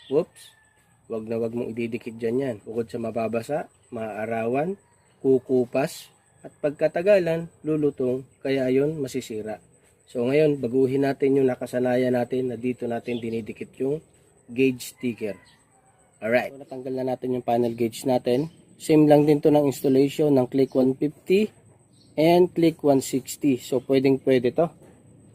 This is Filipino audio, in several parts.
Whoops! Wag na wag mong ididikit dyan yan. Bukod sa mababasa, maaarawan, kukupas, at pagkatagalan, lulutong, kaya yun masisira. So ngayon, baguhin natin yung nakasanayan natin na dito natin dinidikit yung gauge sticker. Alright, so, natanggal na natin yung panel gauge natin. Same lang din to ng installation ng click 150 and click 160. So pwedeng pwede to.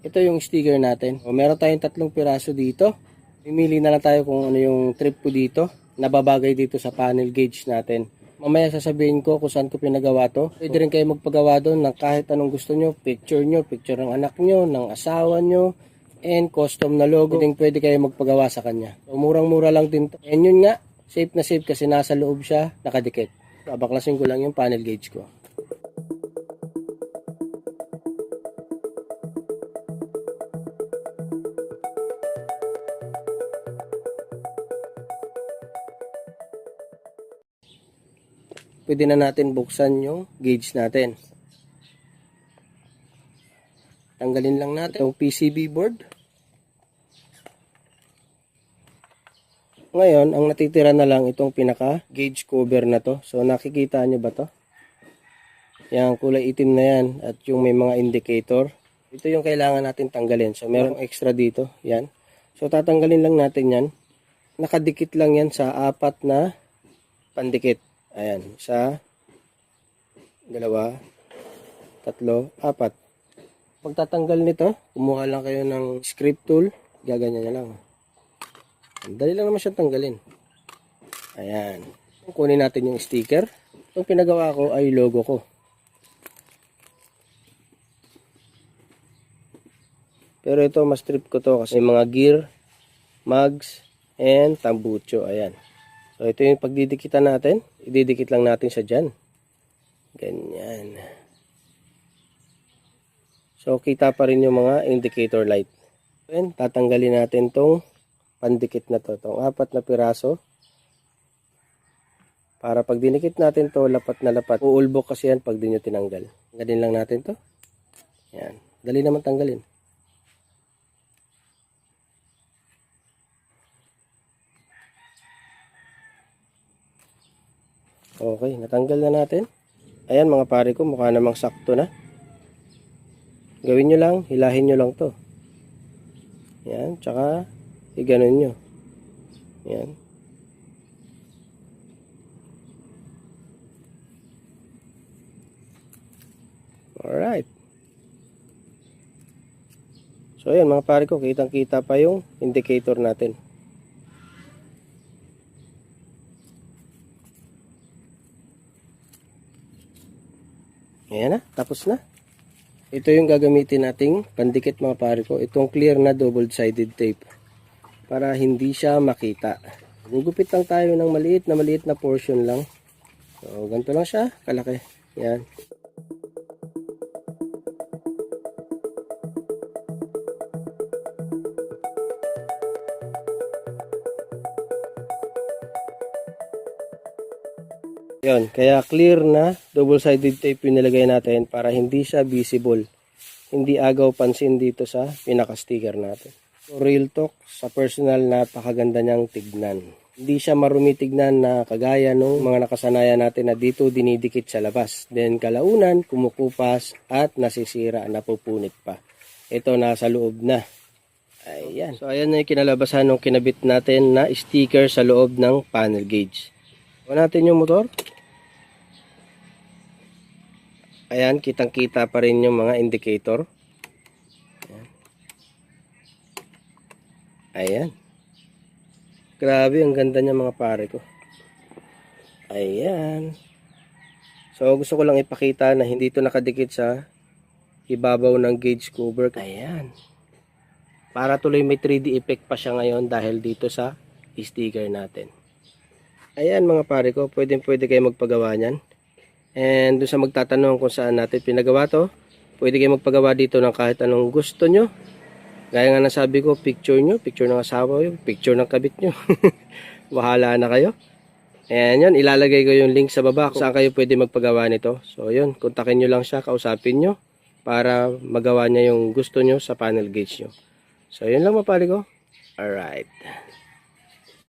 Ito yung sticker natin. So, meron tayong 3 piraso dito. Pimili na lang tayo kung ano yung trip ko dito. Nababagay dito sa panel gauge natin. Mamaya sasabihin ko kung saan ko pinagawa to. Pwede rin kayo magpagawa doon ng kahit anong gusto nyo. Picture ng anak nyo, ng asawa nyo, and custom na logo. Pwede kayo magpagawa sa kanya. So, murang-mura lang din to. And yun nga, safe na safe kasi nasa loob siya, nakadikit. Babaklasin ko lang yung panel gauge ko. Pwede na natin buksan yung gauge natin. Tanggalin lang natin yung PCB board. Ngayon, ang natitira na lang itong pinaka gauge cover na to. So nakikita nyo ba to? Yung kulay itim na yan at yung may mga indicator. Ito yung kailangan natin tanggalin. So merong extra dito. Yan. So tatanggalin lang natin yan. Nakadikit lang yan sa 4 na pandikit. Ayan. 1, 2, 3, 4. Pagtatanggal nito, kumuha lang kayo ng script tool. Gaganyan nyo lang. Dali lang naman siya tanggalin. Ayan. Kunin natin yung sticker. Itong pinagawa ko ay logo ko. Pero ito, mas trip ko to kasi may mga gear, mugs, and tambucho. Ayan. So, ito yung pagdidikitan natin. Ididikit lang natin siya dyan. Ganyan. So, kita pa rin yung mga indicator light. And tatanggalin natin tong pandikit na to, itong 4 na piraso. Para pag dinikit natin to, lapat na lapat. Uulbok kasi yan pag di nyo tinanggal. Tanggalin lang natin to. Yan. Dali naman tanggalin. Okay, natanggal na natin. Ayan mga pare ko, mukha namang sakto na. Gawin nyo lang, hilahin nyo lang to. Yan, tsaka iganon nyo. Yan. Alright. So ayan mga pare ko, kitang-kita pa yung indicator natin. Ayan na, tapos na. Ito yung gagamitin nating pandikit mga pare ko. Itong clear na double-sided tape. Para hindi siya makita. Gugupit lang tayo ng maliit na portion lang. So, ganito lang siya, kalaki. Yan. Yan, kaya clear na double-sided tape yung nilagay natin para hindi siya visible. Hindi agaw pansin dito sa pinaka-sticker natin. So, real talk, sa personal, napakaganda niyang tignan. Hindi siya marumi tignan na kagaya ng mga nakasanayan natin na dito dinidikit sa labas. Then kalaunan, kumukupas at nasisira, napupunit pa. Ito nasa loob na. Ayan. So ayan na yung kinalabasan ng kinabit natin na sticker sa loob ng panel gauge. Kuha natin yung motor. Ayan, kitang-kita pa rin yung mga indicator. Ayan. Grabe, ang ganda niya mga pare ko. Ayan. So, gusto ko lang ipakita na hindi ito nakadikit sa ibabaw ng gauge cover. Ayan. Para tuloy may 3D effect pa siya ngayon dahil dito sa sticker natin. Ayan mga pare ko, pwede kayo magpagawa niyan. And doon sa magtatanong kung saan natin pinagawa to, pwede kayo magpagawa dito ng kahit anong gusto nyo. Gaya nga nasabi ko, picture nyo, picture ng asawa nyo, picture ng kabit nyo. Bahala na kayo. And yun, ilalagay ko yung link sa baba kung saan kayo pwede magpagawa nito. So yun, kontakin nyo lang siya, kausapin nyo para magawa niya yung gusto nyo sa panel gauge nyo. So yun lang mga pare ko. Alright.